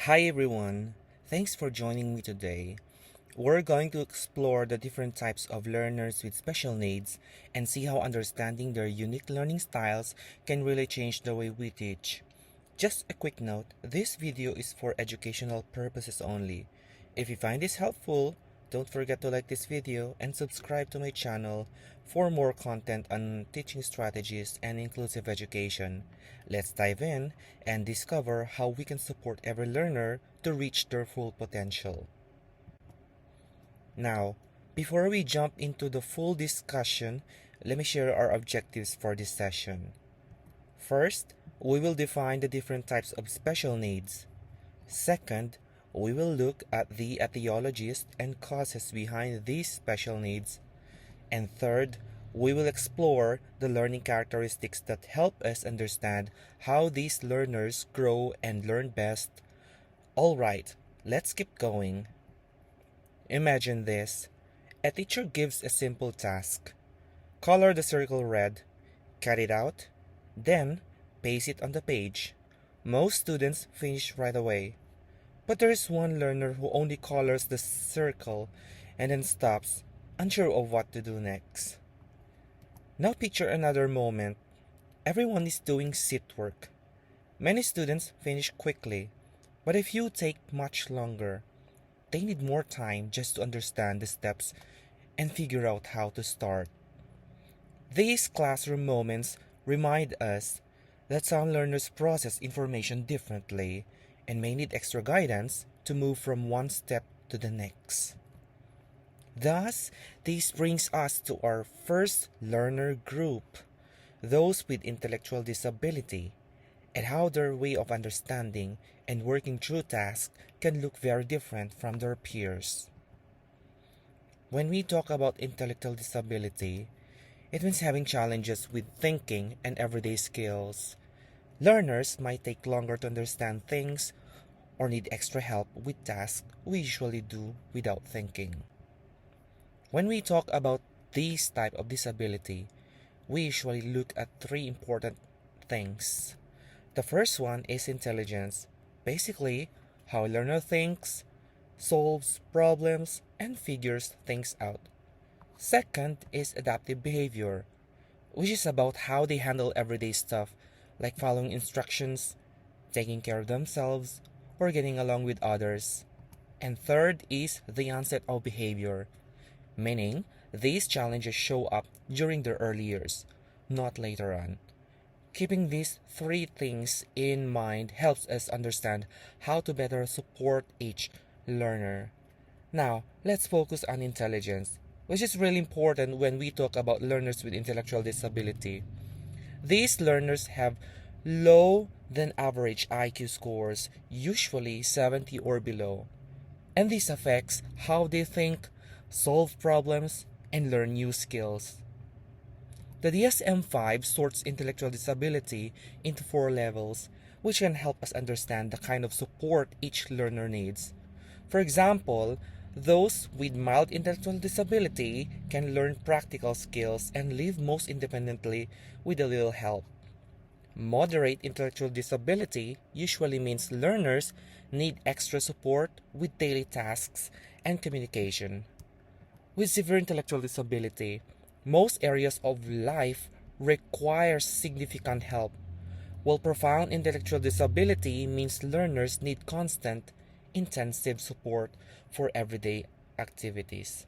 Hi everyone, thanks for joining me today. We're going to explore the different types of learners with special needs and see how understanding their unique learning styles can really change the way we teach. Just a quick note, this video is for educational purposes only. If you find this helpful, don't forget to like this video and subscribe to my channel for more content on teaching strategies and inclusive education. Let's dive in and discover how we can support every learner to reach their full potential. Now, before we jump into the full discussion, let me share our objectives for this session. First, we will define the different types of special needs. Second, we will look at the etiologies and causes behind these special needs. And third, we will explore the learning characteristics that help us understand how these learners grow and learn best. Alright, let's keep going. Imagine this. A teacher gives a simple task. Color the circle red, cut it out, then paste it on the page. Most students finish right away. But there is one learner who only colors the circle and then stops, unsure of what to do next. Now picture another moment. Everyone is doing sit work. Many students finish quickly, but a few take much longer. They need more time just to understand the steps and figure out how to start. These classroom moments remind us that some learners process information differently and may need extra guidance to move from one step to the next. Thus, this brings us to our first learner group, those with intellectual disability, and how their way of understanding and working through tasks can look very different from their peers. When we talk about intellectual disability, it means having challenges with thinking and everyday skills. Learners might take longer to understand things or need extra help with tasks we usually do without thinking. When we talk about this type of disability, we usually look at three important things. The first one is intelligence, basically how a learner thinks, solves problems, and figures things out. Second is adaptive behavior, which is about how they handle everyday stuff like following instructions, taking care of themselves, or getting along with others. And third is the onset of behavior, meaning these challenges show up during their early years, not later on. Keeping these three things in mind helps us understand how to better support each learner. Now, let's focus on intelligence, which is really important when we talk about learners with intellectual disability. These learners have low than average IQ scores, usually 70 or below, and this affects how they think, solve problems, and learn new skills. The DSM-5 sorts intellectual disability into 4 levels, which can help us understand the kind of support each learner needs. For example, those with mild intellectual disability can learn practical skills and live most independently with a little help. Moderate intellectual disability usually means learners need extra support with daily tasks and communication. With severe intellectual disability, most areas of life require significant help, while profound intellectual disability means learners need constant, intensive support for everyday activities.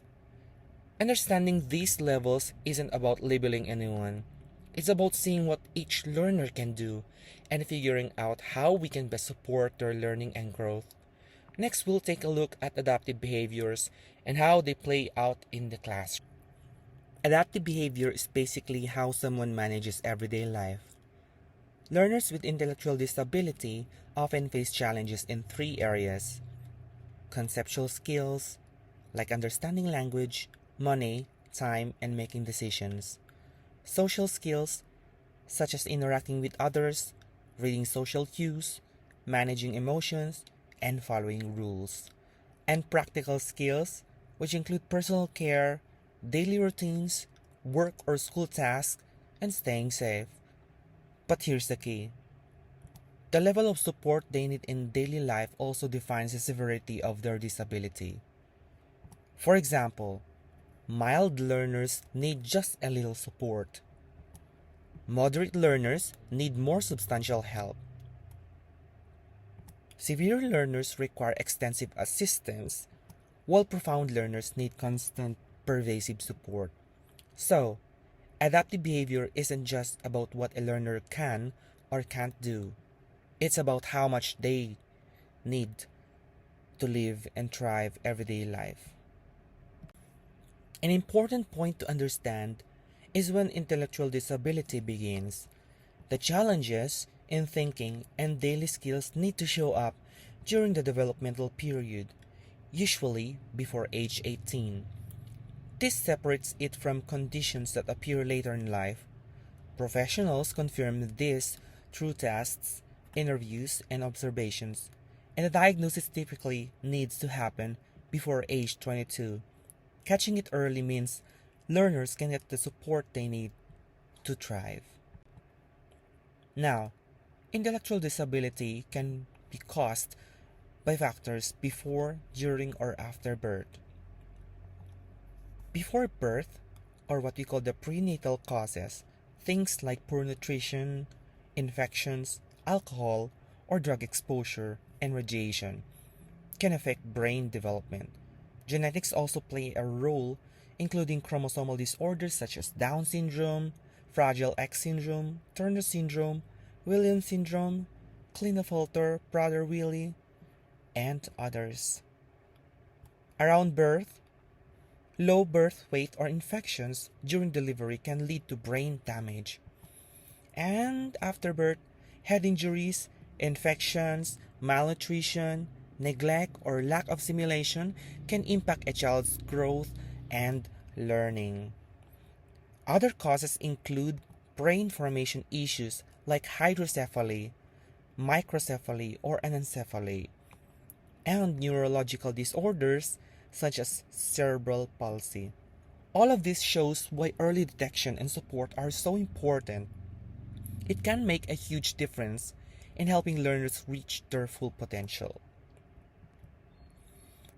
Understanding these levels isn't about labeling anyone. It's about seeing what each learner can do and figuring out how we can best support their learning and growth. Next, we'll take a look at adaptive behaviors and how they play out in the classroom. Adaptive behavior is basically how someone manages everyday life. Learners with intellectual disability often face challenges in 3 areas: conceptual skills, like understanding language, money, time, and making decisions; social skills, such as interacting with others, reading social cues, managing emotions, and following rules; and practical skills, which include personal care, daily routines, work or school tasks, and staying safe. But here's the key. The level of support they need in daily life also defines the severity of their disability. For example, mild learners need just a little support. Moderate learners need more substantial help. Severe learners require extensive assistance, while profound learners need constant, pervasive support. So, adaptive behavior isn't just about what a learner can or can't do. It's about how much they need to live and thrive everyday life. An important point to understand is when intellectual disability begins. The challenges in thinking and daily skills need to show up during the developmental period, usually before age 18. This separates it from conditions that appear later in life. Professionals confirm this through tests, interviews, and observations, and the diagnosis typically needs to happen before age 22. Catching it early means learners can get the support they need to thrive. Now, intellectual disability can be caused by factors before, during, or after birth. Before birth, or what we call the prenatal causes, things like poor nutrition, infections, alcohol or drug exposure, and radiation can affect brain development. Genetics also play a role, including chromosomal disorders such as Down syndrome, Fragile X syndrome, Turner syndrome, Williams syndrome, Klinefelter, Prader-Willi, and others. Around birth, low birth weight or infections during delivery can lead to brain damage. And after birth, head injuries, infections, malnutrition, neglect, or lack of stimulation can impact a child's growth and learning. Other causes include brain formation issues like hydrocephaly, microcephaly, or anencephaly, and neurological disorders such as cerebral palsy. All of this shows why early detection and support are so important. It can make a huge difference in helping learners reach their full potential.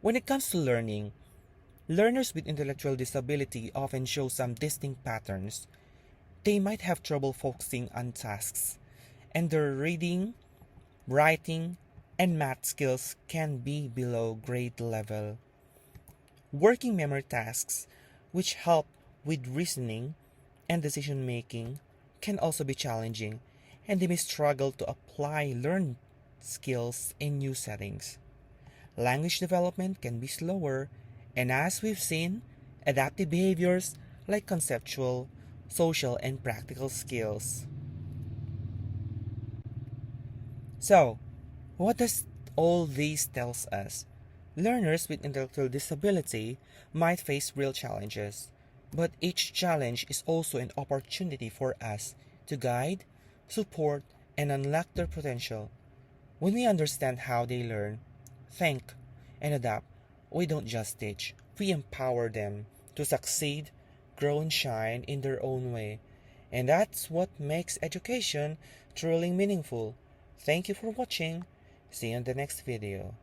When it comes to learning, learners with intellectual disability often show some distinct patterns. They might have trouble focusing on tasks, and their reading, writing, and math skills can be below grade level. Working memory tasks, which help with reasoning and decision making, can also be challenging, and they may struggle to apply learned skills in new settings. Language development can be slower, and as we've seen, adaptive behaviors like conceptual, social, and practical skills. So, what does all this tells us? Learners with intellectual disability might face real challenges, but each challenge is also an opportunity for us to guide, support, and unlock their potential. When we understand how they learn, think, and adapt, we don't just teach, we empower them to succeed, grow, and shine in their own way. And that's what makes education truly meaningful. Thank you for watching. See you in the next video.